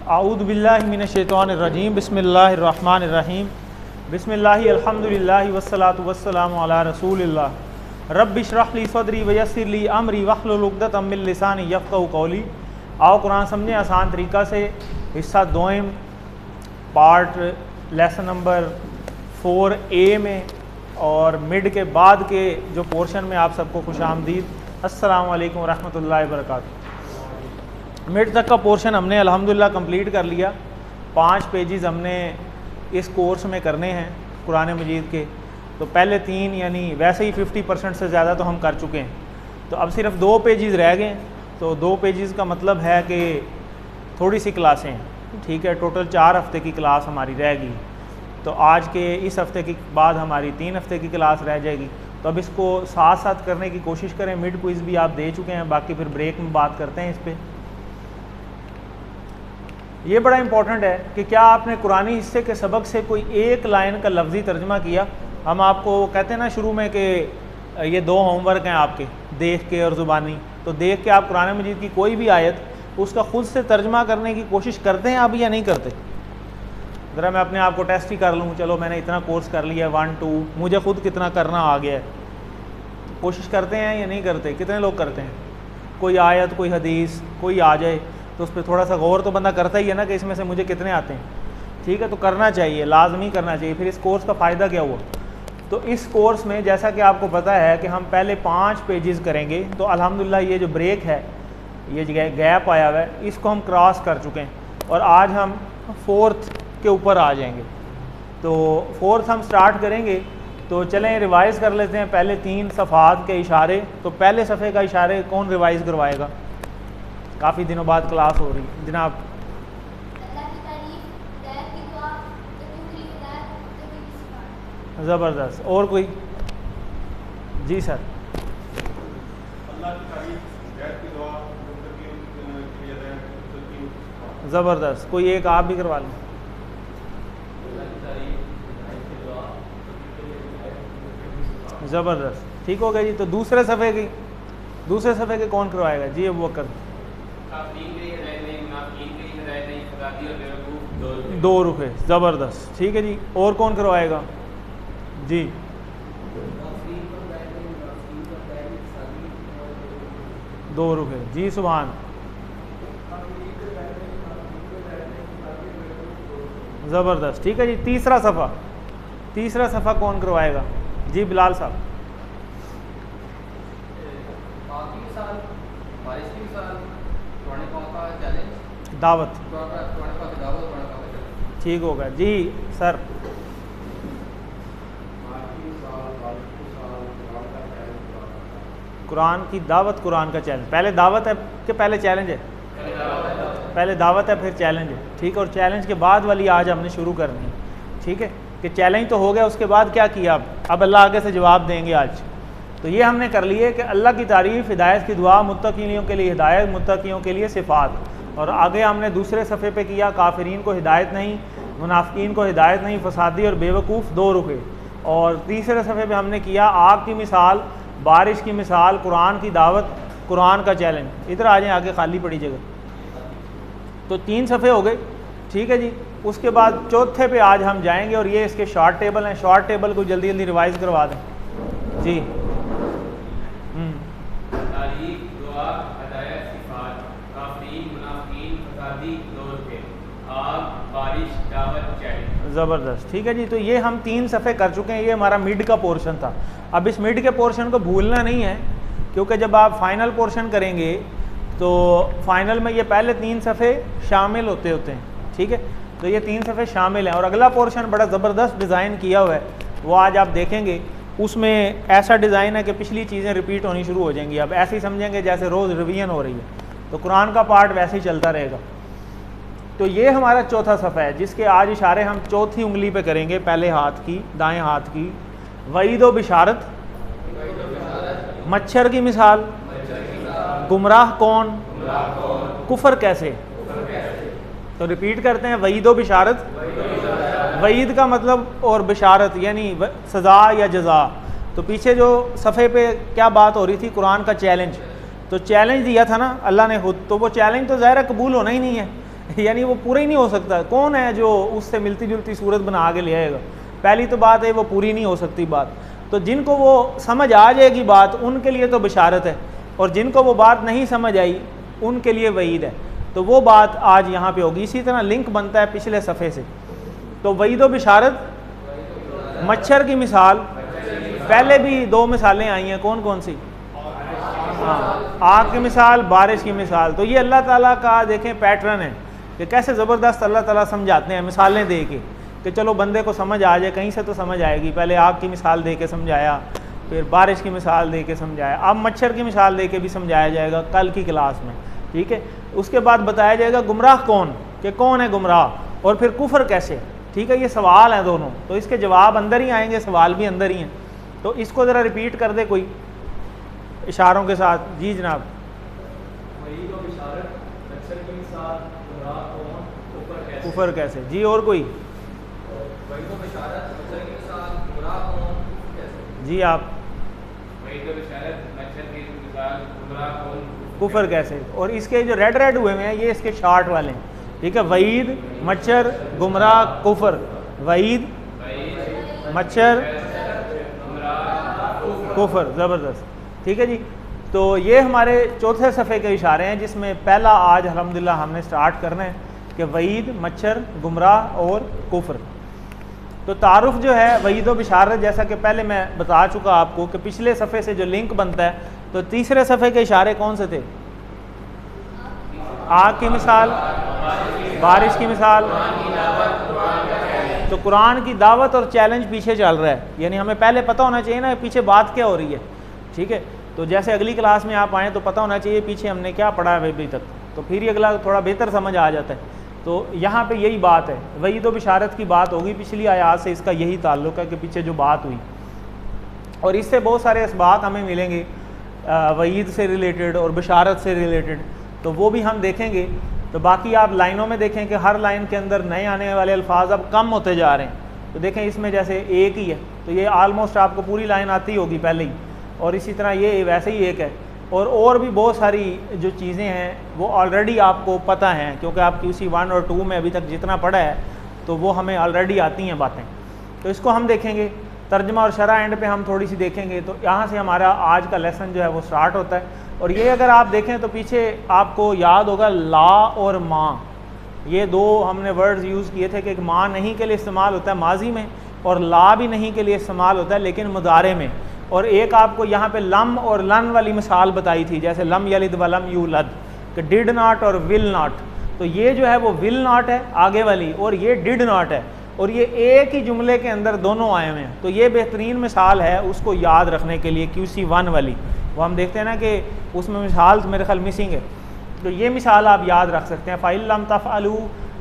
आऊज़ु बिल्लाहि मिनश्शैतानिर्रजीम बिस्मिल्लाहिर्रहमानिर्रहीम बिस्मिल्लाहि अल्हम्दुलिल्लाहि वस्सलातु वस्सलामु अला रसूलिल्लाह रब्बि इश्रह ली सदरी वयस्सिर ली अमरी वहलुल उक़दतम मिन लिसानी यफ़क़हू क़ौली। आओ कुरान समझें आसान तरीक़ा से। हिस्सा दोम पार्ट लेसन नंबर 4A में और मिड के बाद के जो पोर्शन में आप सबको खुशामदीद। अस्सलामु अलैकुम रहमतुल्लाहि व बरकातुहू। मिड तक का पोर्शन हमने अल्हम्दुलिल्लाह कंप्लीट कर लिया। 5 पेजेस हमने इस कोर्स में करने हैं कुरान मजीद के। तो पहले 3 यानी वैसे ही 50% से ज़्यादा तो हम कर चुके हैं। तो अब सिर्फ 2 पेजेस रह गए। तो 2 पेजेस का मतलब है कि थोड़ी सी क्लासें हैं, ठीक है। टोटल 4 हफ्ते की क्लास हमारी रहेगी। तो आज के इस हफ्ते के बाद हमारी 3 हफ्ते की क्लास रह जाएगी। तो अब इसको साथ साथ करने की कोशिश करें। मिड क्विज़ भी आप दे चुके हैं, बाकी फिर ब्रेक में बात करते हैं इस पर। ये बड़ा इंपॉर्टेंट है कि क्या आपने कुरानी हिस्से के सबक से कोई एक लाइन का लफ्ज़ी तर्जमा किया। हम आपको कहते हैं ना शुरू में कि ये 2 होमवर्क हैं आपके, देख के और ज़ुबानी। तो देख के आप कुरान मजीद की कोई भी आयत उसका ख़ुद से तर्जमा करने की कोशिश करते हैं आप या नहीं करते। ज़रा मैं अपने आप को टेस्ट ही कर लूँ, चलो मैंने इतना कोर्स कर लिया 1 2, मुझे ख़ुद कितना करना आ गया है। कोशिश करते हैं या नहीं करते। कितने लोग करते हैं। कोई आयत कोई हदीस कोई आ जाए तो उस पर थोड़ा सा गौर तो बंदा करता ही है ना कि इसमें से मुझे कितने आते हैं, ठीक है। तो करना चाहिए, लाजमी करना चाहिए। फिर इस कोर्स का फ़ायदा क्या हुआ। तो इस कोर्स में जैसा कि आपको पता है कि हम पहले 5 पेजेस करेंगे। तो अल्हम्दुलिल्लाह ये जो ब्रेक है, ये गैप आया हुआ है, इसको हम क्रॉस कर चुके हैं और आज हम 4th के ऊपर आ जाएंगे। तो 4th हम स्टार्ट करेंगे। तो चलें रिवाइज़ कर लेते हैं पहले 3 सफ़हात के इशारे। तो पहले सफ़े का इशारे कौन रिवाइज़ करवाएगा। काफ़ी दिनों बाद क्लास हो रही है जनाब। ज़बरदस्त। और कोई जी सर। ज़बरदस्त। कोई एक आप भी करवा लें। ज़बरदस्त, ठीक हो गया जी। तो दूसरे सफ़े के कौन करवाएगा जी। अबू बकर। 2 रुपये। ज़बरदस्त, ठीक है जी। और कौन करवाएगा जी। ₹2 जी। सुभान। ज़बरदस्त, ठीक है जी। तीसरा सफ़ा कौन करवाएगा जी। बिलाल साहब। दावत, ठीक होगा जी सर। कुरान की दावत, कुरान का चैलेंज। पहले दावत है कि पहले चैलेंज है। पहले दावत है फिर चैलेंज है, ठीक है। और चैलेंज के बाद वाली आज हमने शुरू करनी है, ठीक है। कि चैलेंज तो हो गया, उसके बाद क्या किया। अब अल्लाह आगे से जवाब देंगे आज। तो ये हमने कर लिए कि अल्लाह की तारीफ़, हिदायत की दुआ, मुत्तक़ीयों के लिए हिदायत, मुत्तक़ीयों के लिए सिफ़ात। और आगे हमने दूसरे सफ़े पे किया काफिरीन को हिदायत नहीं, मुनाफिकीन को हिदायत नहीं, फसादी और बेवकूफ़ ₹2। और तीसरे सफ़े पे हमने किया आग की मिसाल, बारिश की मिसाल, कुरान की दावत, कुरान का चैलेंज। इधर आ जाएँ, आगे खाली पड़ी जगह। तो 3 सफ़े हो गए, ठीक है जी। उसके बाद चौथे पे आज हम जाएंगे और ये इसके शॉर्ट टेबल हैं। शॉर्ट टेबल को जल्दी जल्दी रिवाइज़ करवा दें जी। ज़बरदस्त, ठीक है जी। तो ये हम 3 सफ़े कर चुके हैं। ये हमारा मिड का पोर्शन था। अब इस मिड के पोर्शन को भूलना नहीं है, क्योंकि जब आप फाइनल पोर्शन करेंगे तो फाइनल में ये पहले 3 सफ़े शामिल होते हैं, ठीक है। तो ये 3 सफ़े शामिल हैं। और अगला पोर्शन बड़ा ज़बरदस्त डिज़ाइन किया हुआ है, वो आज आप देखेंगे। उसमें ऐसा डिज़ाइन है कि पिछली चीज़ें रिपीट होनी शुरू हो जाएंगी। अब ऐसे ही समझेंगे जैसे रोज़ रिवीजन हो रही है। तो कुरान का पार्ट वैसे ही चलता रहेगा। तो ये हमारा चौथा सफ़ा है, जिसके आज इशारे हम चौथी उंगली पे करेंगे, पहले हाथ की, दाएं हाथ की। वईद व बिशारत, मच्छर की मिसाल, गुमराह कौन, कुफर कैसे। तो रिपीट करते हैं, वईद व बिशारत। वईद का मतलब और बिशारत यानी सज़ा या जज़ा। तो पीछे जो सफ़े पे क्या बात हो रही थी, कुरान का चैलेंज। तो चैलेंज दिया था ना अल्लाह ने खुद, तो वो चैलेंज तो ज़ाहिर कबूल होना ही नहीं है। यानी वो पूरा ही नहीं हो सकता। कौन है जो उससे मिलती जुलती सूरत बना के ले आएगा? पहली तो बात है वो पूरी नहीं हो सकती बात। तो जिनको वो समझ आ जाएगी बात उनके लिए तो बिशारत है, और जिनको वो बात नहीं समझ आई उनके लिए वईद है। तो वो बात आज यहाँ पे होगी। इसी तरह लिंक बनता है पिछले सफ़े से। तो वईद व बिशारत, मच्छर की मिसाल, पहले भी 2 मिसालें आई हैं, कौन कौन सी? हाँ, आग की मिसाल, बारिश की मिसाल। तो ये अल्लाह ताला का देखें पैटर्न है कि कैसे ज़बरदस्त अल्लाह ताला समझाते हैं मिसालें दे के, कि चलो बंदे को समझ आ जाए, कहीं से तो समझ आएगी। पहले आग की मिसाल दे के समझाया, फिर बारिश की मिसाल दे के समझाया, अब मच्छर की मिसाल दे के भी समझाया जाएगा कल की क्लास में, ठीक है। उसके बाद बताया जाएगा गुमराह कौन, कि कौन है गुमराह, और फिर कुफर कैसे, ठीक है। ये सवाल हैं दोनों, तो इसके जवाब अंदर ही आएंगे, सवाल भी अंदर ही हैं। तो इसको ज़रा रिपीट कर दे कोई इशारों के साथ। जी जनाब। कुफर कैसे? जी और कोई? जी आप। कुफर कैसे? और इसके जो रेड रेड हुए हैं ये इसके शार्ट वाले हैं, ठीक है। वईद, मच्छर, गुमराह, कुफर। वईद, मच्छर, कुफर, ज़बरदस्त, ठीक है जी। तो ये हमारे चौथे सफ़े के इशारे हैं, जिसमें पहला आज अल्हम्दुलिल्लाह हमने स्टार्ट करना है कि वईद, मच्छर, गुमराह और कुफर। तो तारुफ जो है वईद व बिशारत, जैसा कि पहले मैं बता चुका आपको कि पिछले सफ़े से जो लिंक बनता है, तो तीसरे सफ़े के इशारे कौन से थे? आग की मिसाल, बारिश की मिसाल। तो कुरान की दावत और चैलेंज पीछे चल रहा है, यानी हमें पहले पता होना चाहिए ना पीछे बात क्या हो रही है, ठीक है। तो जैसे अगली क्लास में आप आएँ तो पता होना चाहिए पीछे हमने क्या पढ़ा है अभी तक, तो फिर ही अगला थोड़ा बेहतर समझ आ जाता है। तो यहाँ पे यही बात है, वईद व बिशारत की बात होगी। पिछली आयात से इसका यही ताल्लुक़ है कि पीछे जो बात हुई, और इससे बहुत सारे इसबात हमें मिलेंगे वईद से रिलेटेड और बिशारत से रिलेटेड, तो वो भी हम देखेंगे। तो बाकी आप लाइनों में देखें कि हर लाइन के अंदर नए आने वाले अल्फाज अब कम होते जा रहे हैं। तो देखें इसमें जैसे एक ही है, तो ये आलमोस्ट आपको पूरी लाइन आती होगी पहले ही, और इसी तरह ये वैसे ही एक है, और भी बहुत सारी जो चीज़ें हैं वो ऑलरेडी आपको पता हैं, क्योंकि आपकी उसी 1 और 2 में अभी तक जितना पढ़ा है तो वो हमें ऑलरेडी आती हैं बातें। तो इसको हम देखेंगे, तर्जमा और शरह एंड पे हम थोड़ी सी देखेंगे। तो यहाँ से हमारा आज का लेसन जो है वो स्टार्ट होता है। और ये अगर आप देखें तो पीछे आपको याद होगा ला और माँ, ये 2 हमने वर्ड्स यूज़ किए थे कि एक माँ नहीं के लिए इस्तेमाल होता है माजी में, और ला भी नहीं के लिए इस्तेमाल होता है लेकिन मुदारे में। और एक आपको यहाँ पे लम और लन वाली मिसाल बताई थी, जैसे लम यलिद व लम यूलद, कि डिड नॉट और विल नॉट। तो ये जो है वो विल नॉट है आगे वाली, और ये डिड नॉट है, और ये एक ही जुमले के अंदर दोनों आए हुए हैं। तो ये बेहतरीन मिसाल है उसको याद रखने के लिए, QC1 वाली। वो हम देखते हैं ना कि उसमें मिसाल मेरे ख्याल मिसिंग है, तो ये मिसाल आप याद रख सकते हैं। फ़ाइल लम तफ़अलू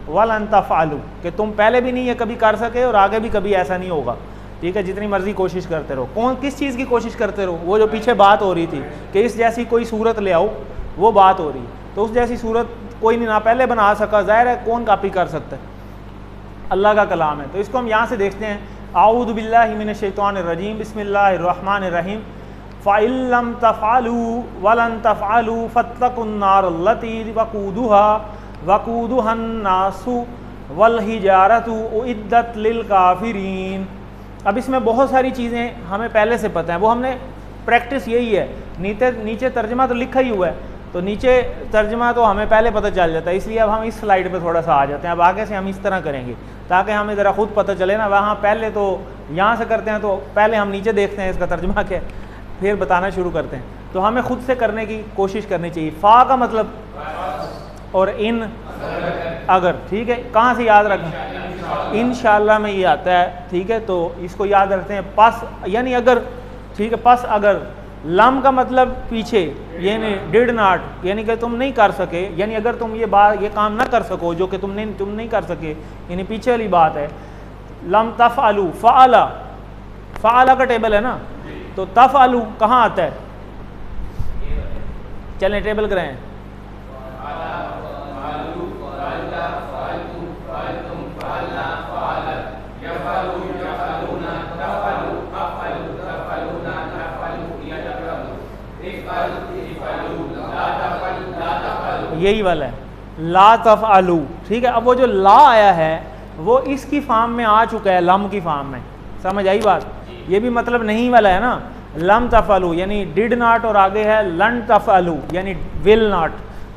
वलन तफ़अलू, कि तुम पहले भी नहीं ये कभी कर सके और आगे भी कभी ऐसा नहीं होगा, ठीक है। जितनी मर्जी कोशिश करते रहो। कौन किस चीज़ की कोशिश करते रहो? वो जो पीछे बात हो रही थी कि इस जैसी कोई सूरत ले आओ, वो बात हो रही है। तो उस जैसी सूरत कोई नहीं ना पहले बना सका, ज़ाहिर है कौन कापी कर सकता है, अल्लाह का कलाम है। तो इसको हम यहाँ से देखते हैं। आऊज़ु बिल्लाहि मिनश शैतानिर रजीम, बिस्मिल्लाहिर रहमानिर रहीम। फ़इन लम तफ़अलू वलन तफ़अलू फत्तकुन नारल्लती वक़ूदुहन नासु वल हिजारतु उइद्दत लिल काफ़िरीन। अब इसमें बहुत सारी चीज़ें हमें पहले से पता है, वो हमने प्रैक्टिस यही है। नीचे तर्जमा तो लिखा ही हुआ है, तो नीचे तर्जमा तो हमें पहले पता चल जाता है, इसलिए अब हम इस स्लाइड पे थोड़ा सा आ जाते हैं। अब आगे से हम इस तरह करेंगे ताकि हमें ज़रा खुद पता चले ना। वहाँ पहले तो यहाँ से करते हैं, तो पहले हम नीचे देखते हैं इसका तर्जमा क्या है, फिर बताना शुरू करते हैं। तो हमें खुद से करने की कोशिश करनी चाहिए। फ़ा का मतलब और इन अगर, ठीक है। कहाँ से याद रखें? इंशाअल्लाह में ये आता है, ठीक है। तो इसको याद रखते हैं। पस यानी अगर, ठीक है। पस अगर। लम का मतलब पीछे, यानी डिड नॉट, यानी कि तुम नहीं कर सके, यानी अगर तुम ये काम ना कर सको जो कि तुम नहीं कर सके, यानी पीछे वाली बात है। लम तफ़अलू, फ़अला, फ़अला का टेबल है ना, तो तफ़अलू कहाँ आता है? चलें टेबल कराएं। यही वाला है, ला तफ़अलू, ठीक है। अब वो जो ला आया है वो इसकी फार्म में आ चुका है, लम की फार्म में, समझ आई बात। ये भी मतलब नहीं वाला है ना, लम तफ़अलू यानी डिड नॉट, और आगे है लन तफ़अलू यानी विल नॉट,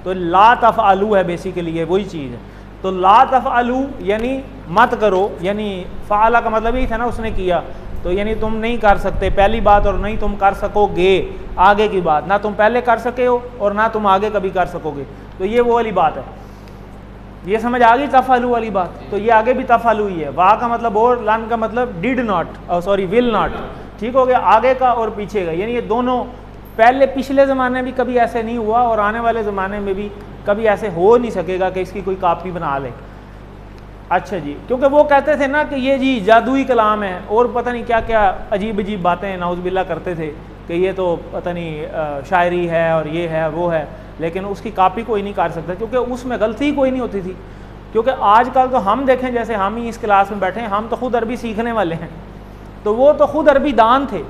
तो ला तफ़अलू है बेसिकली, ये वही चीज़ है। तो ला तफ़अलू यानी मत करो, यानी फ़ाला का मतलब ही था ना उसने किया, तो यानी तुम नहीं कर सकते पहली बात, और नहीं तुम कर सकोगे आगे की बात, ना तुम पहले कर सके हो और ना तुम आगे कभी कर सकोगे। तो ये वो वाली बात है, ये समझ आ गई तफ़अलू वाली बात। तो ये आगे भी तफ़अलू ही है, वाह का मतलब और लन का मतलब did not, sorry will not, ठीक हो गया, आगे का और पीछे का, यानी ये दोनों पहले पिछले ज़माने में भी कभी ऐसे नहीं हुआ और आने वाले ज़माने में भी कभी ऐसे हो नहीं सकेगा कि इसकी कोई कापी बना ले। अच्छा जी, क्योंकि वो कहते थे ना कि ये जी जादुई कलाम है और पता नहीं क्या क्या अजीब अजीब बातें नाउज़ुबिल्लाह करते थे कि ये तो पता नहीं शायरी है और ये है वो है, लेकिन उसकी कापी कोई नहीं कर सकता क्योंकि उसमें गलती कोई नहीं होती थी। क्योंकि आजकल तो हम देखें, जैसे हम ही इस क्लास में बैठे हैं, हम तो खुद अरबी सीखने वाले हैं, तो वो तो खुद अरबी दान थे,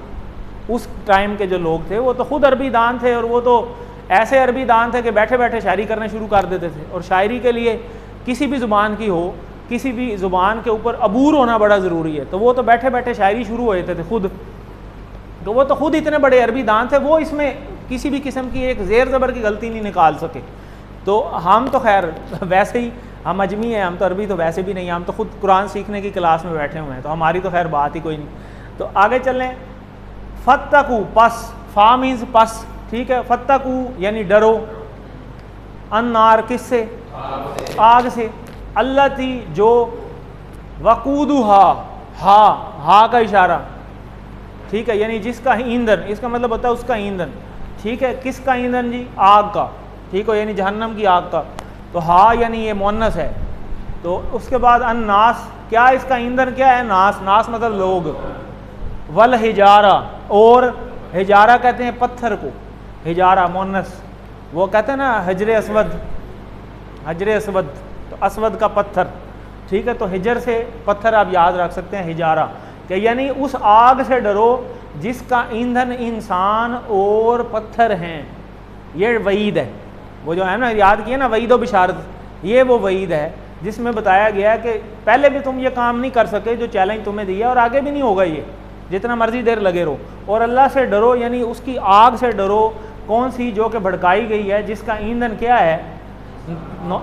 उस टाइम के जो लोग थे वो तो खुद अरबी दान थे, और वो तो ऐसे अरबी दान थे कि बैठे बैठे शायरी करने शुरू कर देते थे। और शायरी के लिए किसी भी ज़ुबान की हो, किसी भी ज़ुबान के ऊपर अबूर होना बड़ा ज़रूरी है, तो वो तो बैठे बैठे शायरी शुरू हो जाते थे खुद, तो वो तो खुद इतने बड़े अरबी दान थे, वो इसमें किसी भी किस्म की एक ज़ेर ज़बर की गलती नहीं निकाल सके। तो हम तो खैर वैसे ही हम अजमी हैं, हम तो अरबी तो वैसे भी नहीं, हम तो खुद कुरान सीखने की क्लास में बैठे हुए हैं, तो हमारी तो खैर बात ही कोई नहीं। तो आगे चलें, फत्तकू पस, फा मीन्स पस, ठीक है, फत्तकू यानी डरो, अन्नार किससे, आग से, अल्लती जो, वकूदुहा, हा का इशारा, ठीक है, यानी जिसका ईंधन, इसका मतलब होता है उसका ईंधन, ठीक है, किसका ईंधन जी, आग का, ठीक हो, यानी जहन्नम की आग का। तो हा यानी ये मुअन्नस है। तो उसके बाद अन्नास, क्या इसका ईंधन क्या है, नास, नास मतलब लोग, वल हिजारा, और हिजारा कहते हैं पत्थर को, हिजारा मुअन्नस, वो कहते हैं ना हजर असवद, हजर असवद, तो असवद का पत्थर, ठीक है। तो हिजर से पत्थर आप याद रख सकते हैं, हिजारा, कि यानी उस आग से डरो जिसका ईंधन इंसान और पत्थर हैं। ये वईद है, वो जो है ना, याद किए ना वईद व बिशारत, ये वो वईद है जिसमें बताया गया कि पहले भी तुम ये काम नहीं कर सके जो चैलेंज तुम्हें दिया, और आगे भी नहीं होगा ये, जितना मर्जी देर लगे रहो। और अल्लाह से डरो यानी उसकी आग से डरो, कौन सी, जो कि भड़काई गई है, जिसका ईंधन क्या है,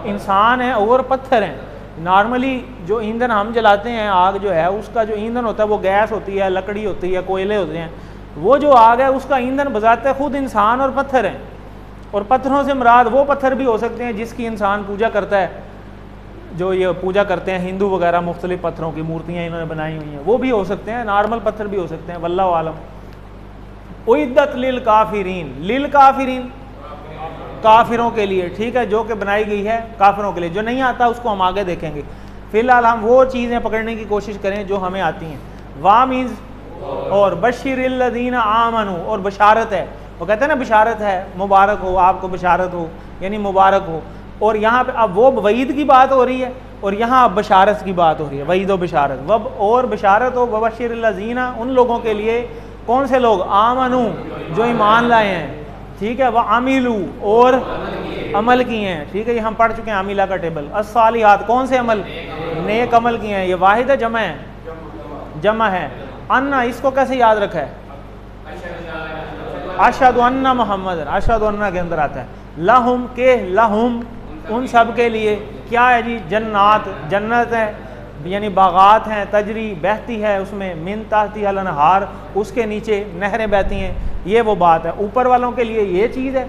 इंसान है और पत्थर हैं। नॉर्मली जो ईंधन हम जलाते हैं, आग जो है उसका जो ईंधन होता है वो गैस होती है, लकड़ी होती है, कोयले होते हैं। वो जो आग है उसका ईंधन बजाते खुद इंसान और पत्थर हैं। और पत्थरों से मुराद वो पत्थर भी हो सकते हैं जिसकी इंसान पूजा करता है, जो ये पूजा करते हैं हिंदू वगैरह, मुख्तलिफ पत्थरों की मूर्तियाँ इन्होंने बनाई हुई हैं, वो भी हो सकते हैं, नॉर्मल पत्थर भी हो सकते हैं, वल्लाहु आलम। उइद्दत लिल काफिरीन, लिल काफिरीन काफिरों के लिए, ठीक है, जो कि बनाई गई है काफिरों के लिए। जो नहीं आता उसको हम आगे देखेंगे, फिलहाल हम वो चीज़ें पकड़ने की कोशिश करें जो हमें आती हैं। वा मीन्स और, बशिरिल्लज़ीना आमनू, और बशारत है, वो कहते हैं ना बिशारत है, मुबारक हो, आपको बिशारत हो यानी मुबारक हो। और यहाँ पे अब वो वईद की बात हो रही है और यहाँ अब बशारत की बात हो रही है, वईद व बिशारत, वब और बिशारत हो, बशिरिल्लज़ीना उन लोगों के लिए, कौन से लोग, आमनू जो ईमान लाए हैं, ठीक है, वह आमिलू और अमल किए हैं, ठीक है, ये हम पढ़ चुके हैं आमिला का टेबल। अस्सालिहात, कौन से अमल, नेक अमल किए हैं, ये वाहिद है जमा है, जमा है। अन्ना, इसको कैसे याद रखा है, अशहदु अन्ना मोहम्मद, अशहदु अन्ना के अंदर आता है। लहुम के, लहुम उन सब के लिए क्या है जी, जन्नात, जन्नत है यानी बागात हैं, तजरी बहती है उसमें, मिन ताहतिहा अल-अनहार, उसके नीचे नहरें बहती हैं। ये वो बात है, ऊपर वालों के लिए ये चीज़ है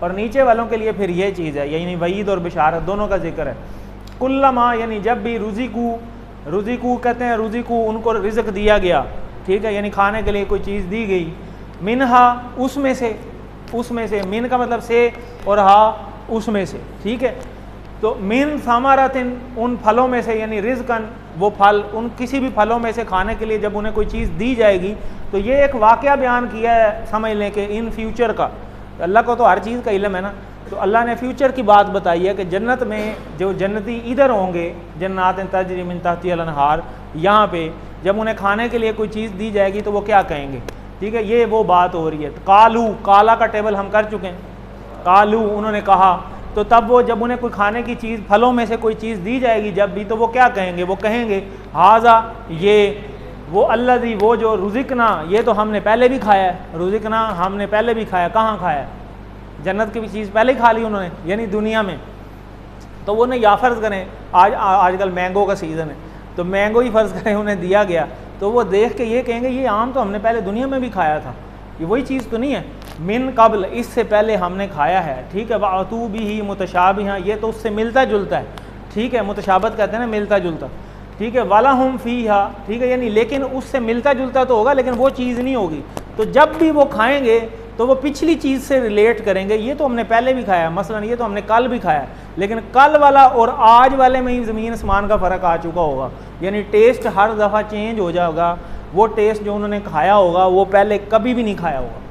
और नीचे वालों के लिए फिर ये चीज़ है, यानी वईद और बिशारत दोनों का जिक्र है। कुल्लमा यानी जब भी, रुज़िकू, रुज़िकू कहते हैं, रुज़िकू उनको रिज़्क़ दिया गया, ठीक है, यानी खाने के लिए कोई चीज़ दी गई, मिनहा उसमें से, उसमें से, मिन का मतलब से और हा उसमें से, ठीक है। तो मिन समारतिन उन फलों में से, यानी रिज़्क़न वो फल, उन किसी भी फलों में से खाने के लिए जब उन्हें कोई चीज़ दी जाएगी, तो ये एक वाक़या बयान किया है, समझ लें कि इन फ्यूचर का, तो अल्लाह को तो हर चीज़ का इल्म है ना, तो अल्लाह ने फ्यूचर की बात बताई है कि जन्नत में जो जन्नती इधर होंगे, जन्नात तजरी मिन ताहतिहा अल-अनहार, यहाँ पे जब उन्हें खाने के लिए कोई चीज़ दी जाएगी तो वो क्या कहेंगे, ठीक है, ये वो बात हो रही है। कालू, काला का टेबल हम कर चुके हैं, कालू उन्होंने कहा, तो तब वो जब उन्हें कोई खाने की चीज़, फलों में से कोई चीज़ दी जाएगी जब भी, तो वो क्या कहेंगे? वो कहेंगे हाजा, ये वो अल्लज़ी, वो जो रुज़िकना, ये तो हमने पहले भी खाया है, रुज़िकना हमने पहले भी खाया। कहाँ खाया है? जन्नत की भी चीज़ पहले ही खा ली उन्होंने, यानी दुनिया में। तो वो या फ़र्ज़ करें आजकल मैंगो का सीज़न है, तो मैंगो ही फ़र्ज़ करें उन्हें दिया गया, तो वो देख के ये कहेंगे ये आम तो हमने पहले दुनिया में भी खाया था, ये वही चीज़ तो नहीं है। मिन कबल, इससे पहले हमने खाया है, ठीक है। वातू भी ही मुतशाबिहा, ये तो उससे मिलता जुलता है, ठीक है। मुतशाबत कहते हैं ना, मिलता जुलता, ठीक है। वाला हम फ़ीहा, ठीक है, यानी लेकिन उससे मिलता जुलता तो होगा लेकिन वो चीज़ नहीं होगी। तो जब भी वो खाएंगे तो वो पिछली चीज़ से रिलेट करेंगे, ये तो हमने पहले भी खाया, मसलन ये तो हमने कल भी खाया, लेकिन कल वाला और आज वाले में ही ज़मीन आसमान का फ़र्क आ चुका होगा, यानी टेस्ट हर दफ़ा चेंज हो जाएगा। वो टेस्ट जो उन्होंने खाया होगा वो पहले कभी भी नहीं खाया होगा,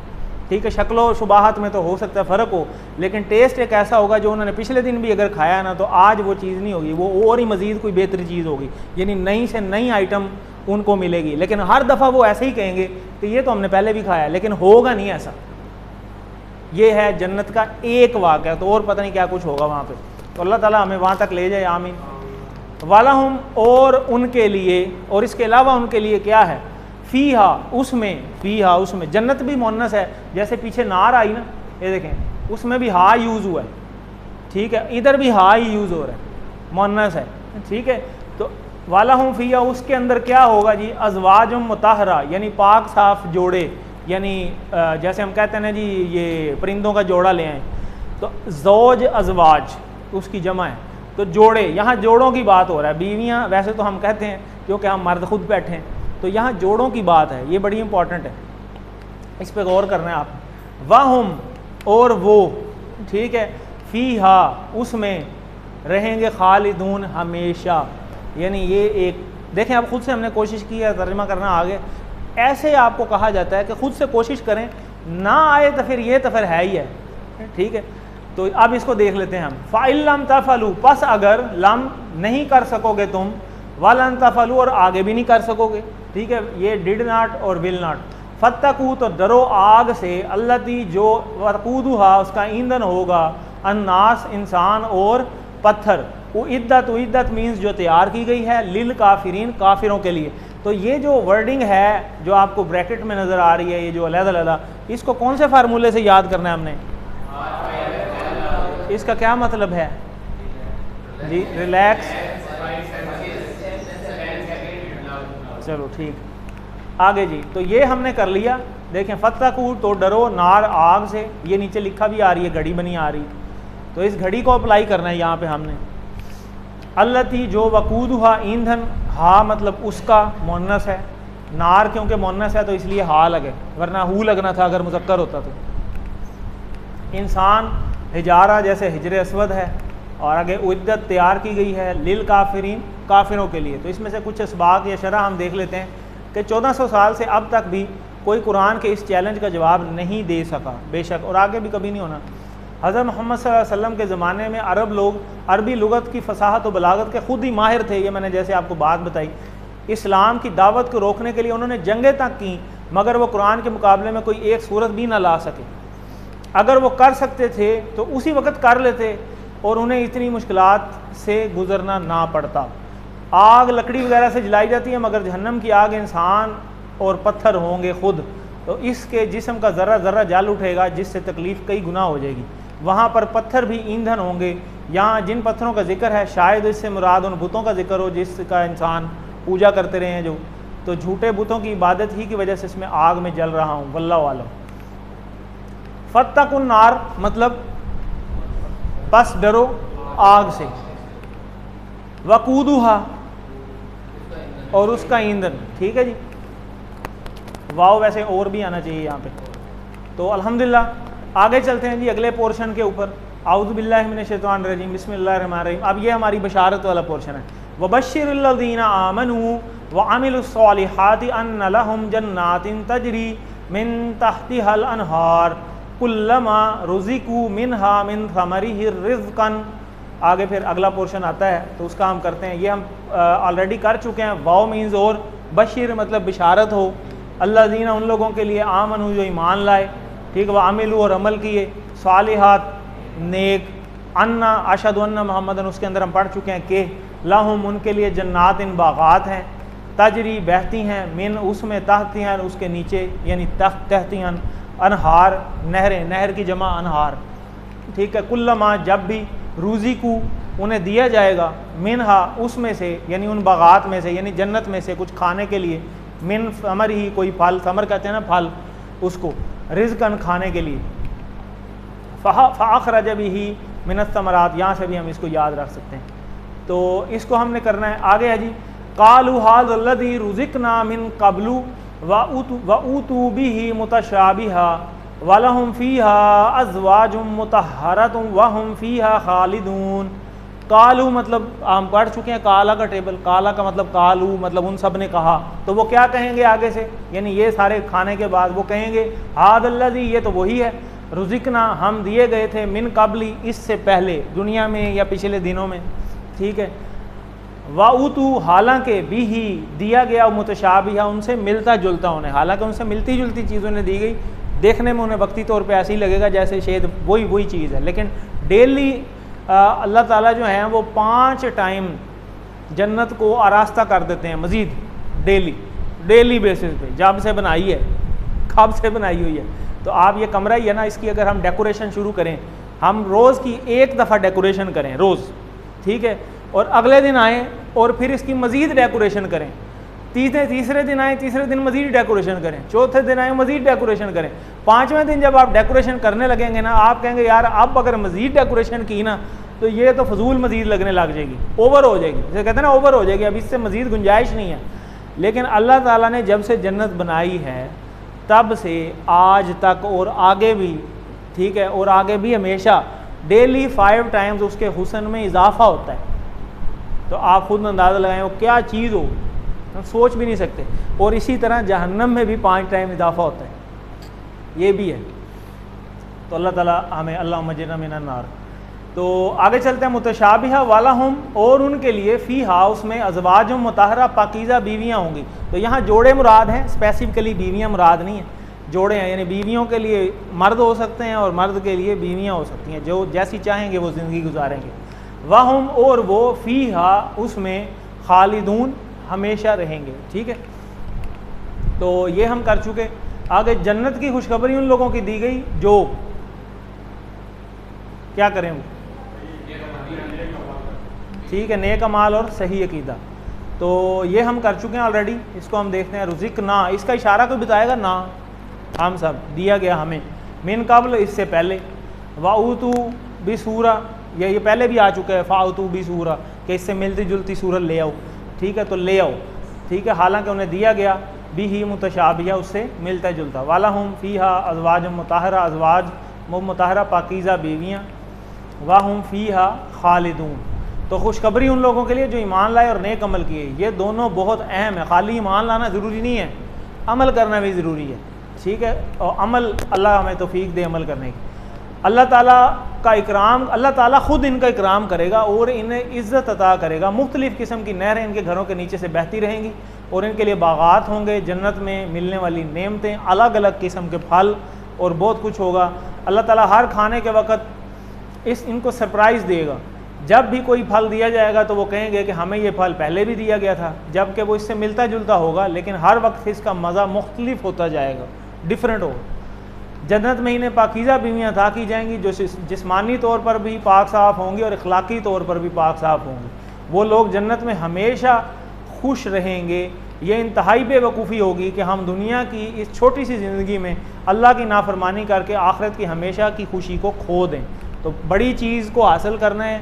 ठीक है। शक्लो शुबाहत में तो हो सकता है फ़र्क हो, लेकिन टेस्ट एक ऐसा होगा जो उन्होंने पिछले दिन भी अगर खाया ना, तो आज वो चीज़ नहीं होगी, वो और ही मज़ीद कोई बेहतरी चीज़ होगी, यानी नई से नई आइटम उनको मिलेगी। लेकिन हर दफ़ा वो ऐसे ही कहेंगे कि ये तो हमने पहले भी खाया, लेकिन होगा नहीं ऐसा। ये है जन्नत का एक वाक़या, तो और पता नहीं क्या कुछ होगा वहाँ पे। तो अल्लाह ताला हमें वहाँ तक ले जाए, आमीन। वालहुम, और उनके लिए, और इसके अलावा उनके लिए क्या है? फ़ीहा, उसमें, फ़ीहा उसमें, जन्नत भी मुन्नस है, जैसे पीछे नार आई ना, ये देखें उसमें भी हा यूज़ हुआ है, ठीक है। इधर भी हा ही यूज़ हो रहा है, मुन्नस है, ठीक है। तो वालहुम फ़ीहा, उसके अंदर क्या होगा जी? अज़वाजुम मुतहरा, यानी पाक साफ़ जोड़े, यानी जैसे हम कहते हैं ना जी ये परिंदों का जोड़ा ले आए, तो ज़ौज अज़वाज उसकी जमा है, तो जोड़े, यहाँ जोड़ों की बात हो रहा है। बीवियाँ वैसे तो हम कहते हैं क्योंकि हम मर्द खुद बैठे हैं, तो यहाँ जोड़ों की बात है, ये बड़ी इंपॉर्टेंट है, इस पर गौर करना है आप। वाहुम, और वो, ठीक है, फ़ीहा, उसमें रहेंगे, खालिदून, हमेशा, यानी ये एक देखें आप खुद से हमने कोशिश की है तर्जुमा करना आगे, ऐसे आपको कहा जाता है कि खुद से कोशिश करें, ना आए तो फिर ये तो फिर है ही है, ठीक है। तो अब इसको देख लेते हैं हम। फ़ाइल्लम तफ़लू, पस अगर लम नहीं कर सकोगे तुम, वलन तफ़लू, और आगे भी नहीं कर सकोगे, ठीक है। ये डिड नॉट और विल नॉट। फत्तकू, तो डरो आग से, अल्लती, जो वक़ूदुहा, उसका ईंधन होगा, अन्नास, इंसान और पत्थर। उइद्दत, उइद्दत मीन्स जो तैयार की गई है, लिल काफिरीन, काफिरों के लिए। तो ये जो वर्डिंग है जो आपको ब्रैकेट में नज़र आ रही है, ये जो अलग-अलग, इसको कौन से फार्मूले से याद करना है हमने? इसका क्या मतलब है जी? रिलैक्स, चलो ठीक, आगे जी। तो ये हमने कर लिया, देखें फत्तकू, तो डरो, नार, आग से, ये नीचे लिखा भी आ रही है, घड़ी बनी आ रही, तो इस घड़ी को अप्लाई करना है यहाँ पे हमने। अल्लती, जो वक़ूदुहा, ईंधन, हा मतलब उसका, मुन्नस है, नार क्योंकि मुन्नस है तो इसलिए हा लगे, वरना हू लगना था अगर मुज़क्कर होता तो। इंसान, हिजारा, जैसे हिजर अस्वद है, और आगे उद्दत, तैयार की गई है, लिल काफिरीन, काफिरों के लिए। तो इसमें से कुछ असबाक या शरह हम देख लेते हैं कि 1400 साल से अब तक भी कोई कुरान के इस चैलेंज का जवाब नहीं दे सका, बेशक, और आगे भी कभी नहीं होना। हज़रत मोहम्मद सल्लल्लाहु अलैहि वसल्लम के ज़माने में अरब लोग अरबी लुगत की फसाहत और बलागत के ख़ुद ही माहिर थे, ये मैंने जैसे आपको बात बताई। इस्लाम की दावत को रोकने के लिए उन्होंने जंगें तक की, मगर वो कुरान के मुकाबले में कोई एक सूरत भी ना ला सके। अगर वो कर सकते थे तो उसी वक्त कर लेते और उन्हें इतनी मुश्किलात से गुजरना ना पड़ता। आग लकड़ी वगैरह से जलाई जाती है, मगर जहन्नम की आग इंसान और पत्थर होंगे खुद, तो इसके जिस्म का ज़र्रा ज़र्रा जल उठेगा, जिससे तकलीफ़ कई गुना हो जाएगी। वहाँ पर पत्थर भी ईंधन होंगे। यहाँ जिन पत्थरों का जिक्र है, शायद इससे मुराद उन बुतों का जिक्र हो जिसका इंसान पूजा करते रहे हैं, जो तो झूठे बुतों की इबादत ही की वजह से इसमें आग में जल रहा हूँ, वल्लाहु आलम। फत्तकुन नार मतलब बस डरो आग से, वकूदुहा और उसका ईंधन, ठीक है जी। वाव वैसे और भी आना चाहिए यहाँ पे। तो अल्हम्दुलिल्लाह आगे चलते हैं जी अगले पोर्शन के ऊपर। आऊज़ु बिल्लाहि मिनश शैतानिर रजीम, बिस्मिल्लाहिर रहमानिर रहीम। अब ये हमारी बशारत वाला पोर्शन है। वबश्शिरिल लज़ीना आमनू व अमिलुस सालिहाति अन्न लहुम जन्नातिन तजरी मिन तहतिहल अनहार कुल्लमा रुज़िकू मिनहा मिन थमरिहि रिज़्क़न। आगे फिर अगला पोर्शन आता है तो उसका हम करते हैं। ये हम ऑलरेडी कर चुके हैं। वाव मीन्स और, बशीर मतलब बिशारत हो। अल्लाज़ीना उन लोगों के लिए, आमनू जो ईमान लाए, ठीक, व अमिलू और अमल किए, सालिहात नेक, अन्ना अशहदु अन्ना मोहम्मदन, उसके अंदर हम पढ़ चुके हैं कि लहुम, उनके लिए जन्नात इन बागात हैं, तजरी बहती हैं, मिन उसमें तहती हैं, उसके नीचे यानी तहती हैं, अनहार नहरें, नहर की जमा अनहार, ठीक है। कुल्लमा, जब भी रूज़ी को उन्हें दिया जाएगा, मिनहा उसमें से यानी उन बागात में से यानी जन्नत में से कुछ खाने के लिए, मिन समर ही कोई फल, समर कहते हैं ना फल, उसको रिज़्क़न खाने के लिए, फ़ाख़रज बिही मिनत समरात, यहाँ से भी हम इसको याद रख सकते हैं। तो इसको हमने करना है। आगे है जी, कालू हाज़ल्लज़ी रुज़िक़ना मिन क़ब्लु व ऊतू बिही मुतशाबिहा वलहुम फ़ीहा अज़वाजुम मुतहहरतुम वहुम फ़ीहा ख़ालिदून। कालू मतलब हम पढ़ चुके हैं काला का टेबल, काला का मतलब कालू मतलब उन सब ने कहा, तो वो क्या कहेंगे आगे से, यानी ये सारे खाने के बाद वो कहेंगे हाज़ल्लज़ी, ये तो वही है, रुज़िक़ना हम दिए गए थे, मिन क़ब्ली इससे पहले दुनिया में या पिछले दिनों में, ठीक है। वाउतू हालांकि भी ही दिया गया, मुतशाबिहा उनसे मिलता जुलता उन्हें, हालांकि उनसे मिलती जुलती चीज़ उन्हें दी गई, देखने में उन्हें वक्ती तौर पे ऐसे ही लगेगा जैसे शायद वही चीज़ है, लेकिन डेली अल्लाह ताला जो है वो 5 टाइम जन्नत को आरास्ता कर देते हैं मज़ीद, डेली बेसिस पे, जब से बनाई है, कब से बनाई हुई है। तो आप ये कमरा ही है ना, इसकी अगर हम डेकोरेशन शुरू करें, हम रोज़ की एक दफ़ा डेकोरेशन करें रोज़, ठीक है, और अगले दिन आएँ और फिर इसकी मज़ीद डेकोरेशन करें, तीसरे दिन आए, तीसरे दिन मज़ीद डेकोरेशन करें, चौथे दिन आए मज़ीद डेकोरेशन करें, 5वें दिन जब आप डेकोरेशन करने लगेंगे ना, आप कहेंगे यार अब अगर मज़ीद डेकोरेशन की ना तो ये तो फजूल मज़ीद लगने लग जाएगी, ओवर हो जाएगी, जैसे कहते हैं ना ओवर हो जाएगी, अब इससे मज़ीद गुंजाइश नहीं है। लेकिन अल्लाह ताला ने जब से जन्नत बनाई है तब से आज तक और आगे भी, ठीक है, और आगे भी हमेशा डेली 5 टाइम्स उसके हुस्न में इजाफा होता है। तो आप खुद अंदाज़ा लगाएं वो क्या चीज़ हो, हम सोच भी नहीं सकते। और इसी तरह जहन्नम में भी 5 टाइम इजाफा होता है, ये भी है। तो अल्लाह ताला हमें अल्लाहुम्मा अज्जिरना मिनन नार। तो आगे चलते हैं, मुतशाबिहा वाला हम, और उनके लिए फ़ी हाउस में अज़वाजुम मुतहरा पाकीज़ा बीवियाँ होंगी। तो यहाँ जोड़े मुराद हैं, स्पेसिफिकली बीवियाँ मुराद नहीं है, जोड़े हैं, यानी बीवियों के लिए मर्द हो सकते हैं और मर्द के लिए बीवियाँ हो सकती हैं, जो जैसी चाहेंगे वो ज़िंदगी गुजारेंगे। वहुम, और वो फ़ीहा उसमें खालिदून हमेशा रहेंगे, ठीक है। तो ये हम कर चुके। आगे जन्नत की खुशखबरी उन लोगों की दी गई जो क्या करें वो, ठीक है, नेक अमाल और सही अकीदा। तो ये हम कर चुके हैं ऑलरेडी, इसको हम देखते हैं। रुज़िक़ना, इसका इशारा कोई बताएगा ना, हम सब दिया गया हमें, मिन क़ब्ल इससे पहले, वाउतू बिसूरा, ये पहले भी आ चुका है, फ़ाउतू बिसूरा कि इससे मिलती जुलती सूरत ले आओ, ठीक है, तो ले आओ, ठीक है। हालांकि उन्हें दिया गया भी ही मुतशाबिहा उससे मिलता जुलता। वाला हम फ़ीहा अज़वाज मुताहरा, अज़वाज मुताहरा पाकीज़ा बीवियाँ, वाहुम फ़ीहा खालिदून। तो खुशखबरी उन लोगों के लिए जो ईमान लाए और नेक अमल किए। ये दोनों बहुत अहम है, खाली ईमान लाना ज़रूरी नहीं है, अमल करना भी ज़रूरी है, ठीक है। और अमल, अल्लाह हमें तौफीक दे अमल करने की। अल्लाह ताला का इकराम, अल्लाह ताला ख़ुद इनका इकराम करेगा और इन्हें इज़्ज़त अता करेगा। मुख्तलिफ़ किस्म की नहरें इनके घरों के नीचे से बहती रहेंगी और इनके लिए बागात होंगे, जन्नत में मिलने वाली नेमतें, अलग अलग किस्म के फल और बहुत कुछ होगा। अल्लाह ताला हर खाने के वक़्त इनको सरप्राइज़ देगा। जब भी कोई फल दिया जाएगा तो वो कहेंगे कि हमें ये फल पहले भी दिया गया था, जबकि वो इससे मिलता जुलता होगा, लेकिन हर वक्त इसका मज़ा मुख्तलिफ होता जाएगा, डिफरेंट होगा। जन्नत में इन्हें पाकीज़ा बीवियाँ अता की जाएंगी जो जिस्मानी तौर पर भी पाक साफ़ होंगी और अखलाकी तौर पर भी पाक साफ़ होंगी। वो लोग जन्नत में हमेशा खुश रहेंगे। ये इंतहाई बेवकूफ़ी होगी कि हम दुनिया की इस छोटी सी ज़िंदगी में अल्लाह की नाफरमानी करके आखिरत की हमेशा की खुशी को खो दें। तो बड़ी चीज़ को हासिल करना है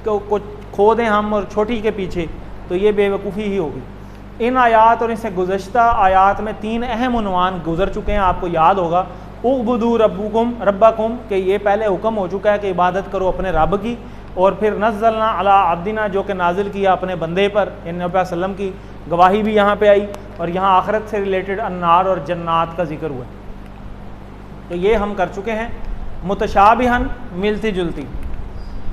को खो दें हम और छोटी के पीछे, तो ये बेवकूफ़ी ही होगी। इन आयात और इनसे गुज़श्ता आयात में 3 अहम उन्वान गुजर चुके हैं, आपको याद होगा। उअबुदू रब्बकुम कि ये पहले हुक्म हो चुका है कि इबादत करो अपने रब की, और फिर नज़्ज़लना अला अब्दिना जो कि नाजिल किया अपने बंदे पर, नबी सल्लल्लाहु अलैहि वसल्लम की गवाही भी यहाँ पे आई, और यहाँ आखिरत से रिलेटेड अन्नार और जन्नात का जिक्र हुआ। तो ये हम कर चुके हैं। मुतशाबिहन मिलती जुलती,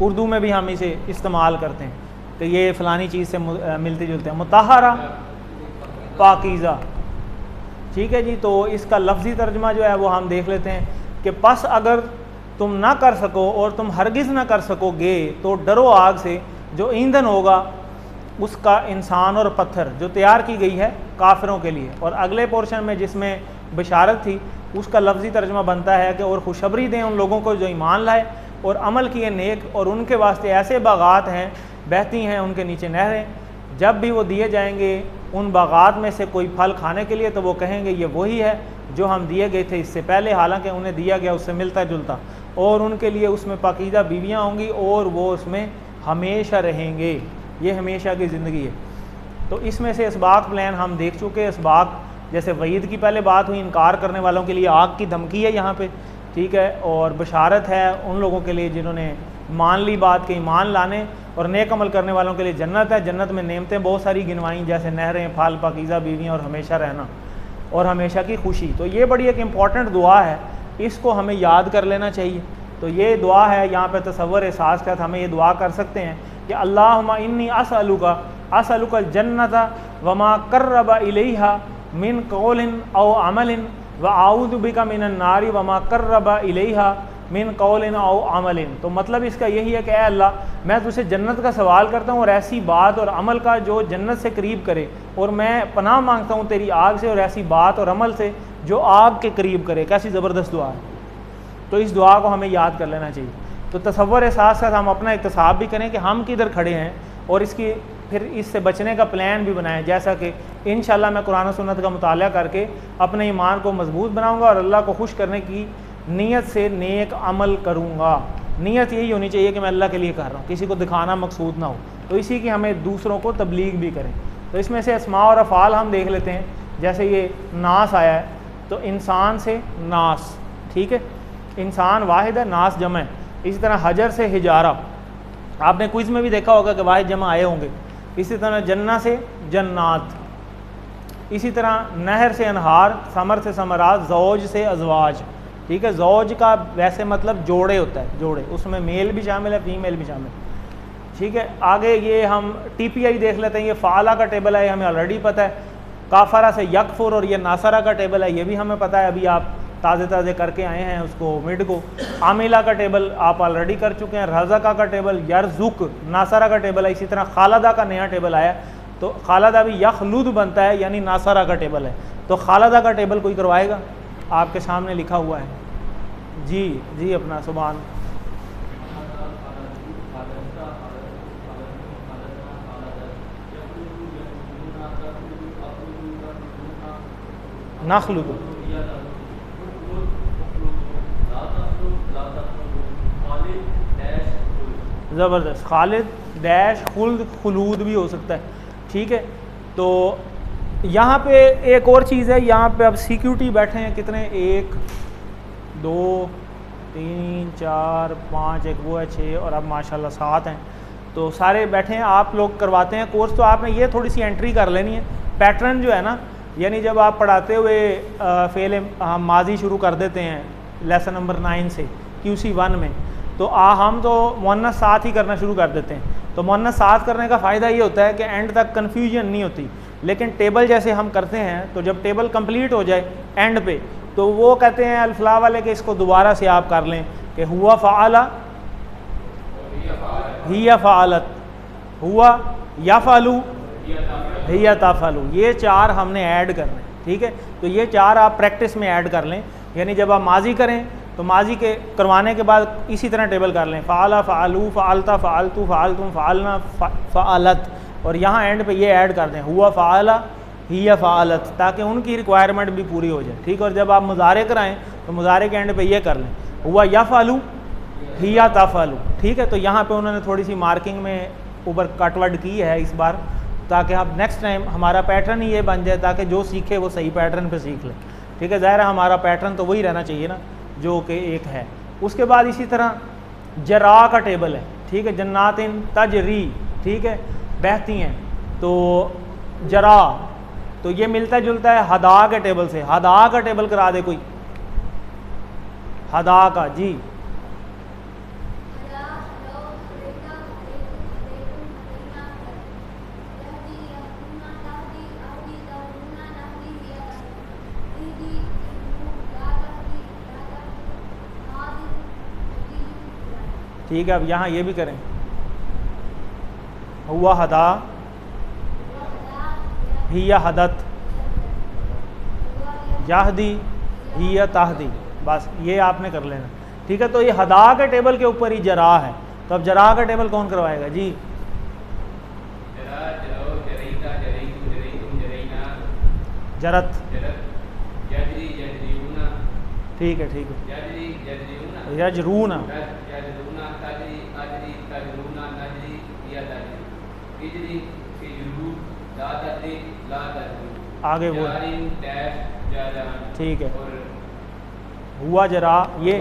उर्दू में भी हम इसे इस्तेमाल करते हैं कि ये फ़लानी चीज़ से मिलती जुलते हैं। मुताहरा पाकीज़ा, ठीक है जी। तो इसका लफ्ज़ी तर्जमा जो है वो हम देख लेते हैं कि पस अगर तुम ना कर सको और तुम हरगिज़ ना कर सकोगे, तो डरो आग से जो ईंधन होगा उसका इंसान और पत्थर, जो तैयार की गई है काफिरों के लिए। और अगले पोर्शन में जिसमें बशारत थी उसका लफ्ज़ी तर्जुमा बनता है कि और खुशखबरी दें उन लोगों को जो ईमान लाए और अमल किए नेक, और उनके वास्ते ऐसे बागात हैं बहती हैं उनके नीचे नहरें, जब भी वो दिए जाएंगे उन बागात में से कोई फल खाने के लिए तो वो कहेंगे ये वही है जो हम दिए गए थे इससे पहले, हालांकि उन्हें दिया गया उससे मिलता जुलता, और उनके लिए उसमें पाकीज़ा बीवियाँ होंगी और वो उसमें हमेशा रहेंगे। ये हमेशा की ज़िंदगी है। तो इसमें से इसबाक प्लान हम देख चुके। इसबाक जैसे वईद की पहले बात हुई, इनकार करने वालों के लिए आग की धमकी है यहाँ पे, ठीक है, और बशारत है उन लोगों के लिए जिन्होंने मान ली बात के ईमान लाने, और नेक अमल करने वालों के लिए जन्नत है। जन्नत में नेमतें बहुत सारी गिनवाई, जैसे नहरें, फल, पाकीज़ा बीवियाँ और हमेशा रहना और हमेशा की खुशी। तो ये बड़ी एक इम्पॉर्टेंट दुआ है, इसको हमें याद कर लेना चाहिए। तो ये दुआ है, यहाँ पे तसव्वुर एहसास के साथ हमें ये दुआ कर सकते हैं कि अल्लाहुम्मा इन्नी असअलुका जन्नता वमा कर्रबा इलैहा मिन कौलिन औ अमलिन व आऊज़ु बिका मिनन नारी वमा कर्रबा इलैहा मिन कौलिन औ अमलिन। तो मतलब इसका यही है कि ऐ अल्लाह, मैं तुझसे जन्नत का सवाल करता हूँ और ऐसी बात और अमल का जो जन्नत से करीब करे, और मैं पनाह मांगता हूँ तेरी आग से और ऐसी बात और अमल से जो आग के करीब करे। कैसी ज़बरदस्त दुआ है। तो इस दुआ को हमें याद कर लेना चाहिए। तो तसव्वुर के साथ साथ हम अपना इक्तसाब भी करें कि हम किधर खड़े हैं, और इसकी फिर इससे बचने का प्लान भी बनाएं। जैसा कि इंशाल्लाह मैं कुरान और सुन्नत का मुताला करके अपने ईमान को मजबूत बनाऊंगा और अल्लाह को खुश करने की नीयत से नेक अमल करूंगा। नीयत यही होनी चाहिए कि मैं अल्लाह के लिए कर रहा हूँ, किसी को दिखाना मकसूद ना हो। तो इसी की हमें दूसरों को तबलीग भी करें। तो इसमें से अस्मा और अफ़ाल हम देख लेते हैं। जैसे ये नास आया है, तो इंसान से नास, ठीक है, इंसान वाहिद है, नास जमा है। इसी तरह हजर से हिजारा, आपने क्विज़ में भी देखा होगा कि वाहिद जमा आए होंगे। इसी तरह जन्ना से जन्नात, इसी तरह नहर से अनहार, समर से समरात, ज़ौज से अजवाज, ठीक है। ज़ौज का वैसे मतलब जोड़े होता है, जोड़े, उसमें मेल भी शामिल है, फीमेल भी शामिल, ठीक है। आगे ये हम TPI देख लेते हैं। ये फ़ाला का टेबल है, हमें ऑलरेडी पता है। काफ़रा से यकफुर, और ये नासरा का टेबल है, ये भी हमें पता है, अभी आप ताज़े करके आए हैं उसको मिड को। आमिला का टेबल आप ऑलरेडी कर चुके हैं। रज़का का टेबल, यरज़ुक नासरा का टेबल है। इसी तरह खालदा का नया टेबल आया, तो खालदा भी यखलुद बनता है, यानी नासरा का टेबल है। तो खालदा का टेबल कोई करवाएगा? आपके सामने लिखा हुआ है जी अपना सुभान। नखलुद, ज़बरदस्त। खालिद डैश खुल्द, खुलूद भी हो सकता है, ठीक है। तो यहाँ पे एक और चीज़ है, यहाँ पे अब CQT बैठे हैं कितने, 1 2 3 4 5, एक वो है 6, और अब माशाल्लाह 7 हैं। तो सारे बैठे हैं, आप लोग करवाते हैं कोर्स। तो आपने ये थोड़ी सी एंट्री कर लेनी है। पैटर्न जो है ना, यानी जब आप पढ़ाते हुए फेल हम माजी शुरू कर देते हैं लेसन नंबर 9 से QC1 में, तो हम तो मुअन्नस साथ ही करना शुरू कर देते हैं। तो मुअन्नस साथ करने का फ़ायदा ये होता है कि एंड तक कन्फ्यूजन नहीं होती। लेकिन टेबल जैसे हम करते हैं, तो जब टेबल कंप्लीट हो जाए एंड पे, तो वो कहते हैं अल्फला वाले कि इसको दोबारा से आप कर लें कि हुआ फ़ाला, हिया फ़ालत, हुआ यफ़अलु, हिया तफ़अलु, ये 4 हमने ऐड करने, ठीक है। तो ये 4 आप प्रैक्टिस में ऐड कर लें। यानी जब आप माजी करें तो माजी के करवाने के बाद इसी तरह टेबल कर लें, फ़ाला, फ़ालू, फ़ालता, फ़ालतू, फ़ालतुम, फ़ालना, फ़ालत, और यहाँ एंड पे ये ऐड कर दें हुआ फ़ाला, हिया फ़ालत, ताकि उनकी रिक्वायरमेंट भी पूरी हो जाए, ठीक। और जब आप मुज़ारे कराएँ तो मुज़ारे के एंड पे ये कर लें हुआ यफ़अलु, हिया तफ़अलु, ठीक है। तो यहाँ पे उन्होंने थोड़ी सी मार्किंग में ऊपर कटवर्ड की है इस बार, ताकि हम नेक्स्ट टाइम हमारा पैटर्न ही ये बन जाए, ताकि जो सीखे वो सही पैटर्न पे सीख ले, ठीक है। ज़ाहिर है हमारा पैटर्न तो वही रहना चाहिए ना जो कि एक है। उसके बाद इसी तरह जरा का टेबल है, ठीक है। जन्नातिन तजरी, ठीक है, बहती हैं। तो जरा, तो ये मिलता जुलता है हदा के टेबल से। हदा का टेबल करा दे कोई, हदा का, जी। ठीक है, अब यहाँ ये भी करें, हुआ हदा, हिया हदत, याहदी, हिया ताहदी, बस ये आपने कर लेना। ठीक है, तो ये हदा के टेबल के ऊपर ही जरा है, तो अब जरा का टेबल कौन करवाएगा जी? जरत, ठीक है, ठीक है, यजरूना, आगे वो, ठीक है, हुआ जरा, ये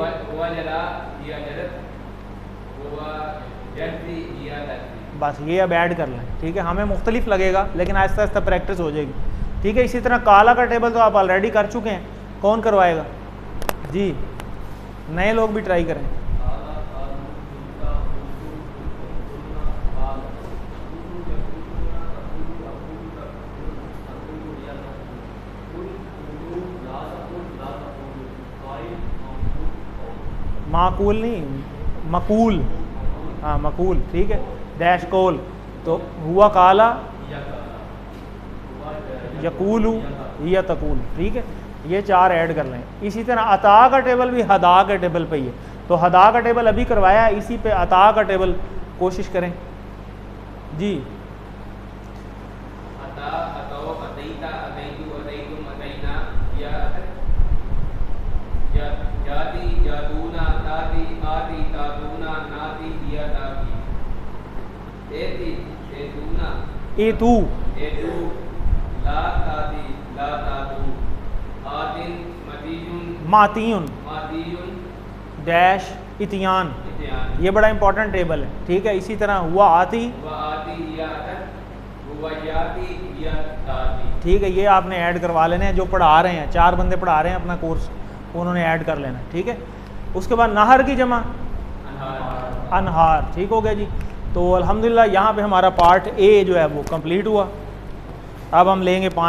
बस ये अब ऐड कर लें। ठीक है, हमें मुख्तलिफ लगेगा लेकिन आहिस्ता आहिस्ता प्रैक्टिस हो जाएगी। ठीक है, इसी तरह काला का टेबल तो आप ऑलरेडी कर चुके हैं, कौन करवाएगा जी? नए लोग भी ट्राई करें। माकूल नहीं, मकूल, हाँ मकूल, ठीक है, डैश कोल, तो हुआ काला, यकूलू, या तकूल, ठीक है, ये चार ऐड कर लें। इसी तरह अता का टेबल भी हदा के टेबल पे ही है, तो हदा का टेबल अभी करवाया, इसी पे अता का टेबल कोशिश करें जी। ए तू, मातीयुन, डैश इतियान, ये बड़ा इंपॉर्टेंट टेबल है। ठीक है, इसी तरह हुआ आती, ठीक है, ये आपने ऐड करवा लेने हैं, जो पढ़ा रहे हैं, 4 बंदे पढ़ा रहे हैं अपना कोर्स, उन्होंने ऐड कर लेना। ठीक है, उसके बाद नहर की जमा अनहार, ठीक हो गया जी। तो अल्हम्दुलिल्लाह यहाँ पे हमारा पार्ट ए जो है वो कंप्लीट हुआ। अब हम लेंगे 5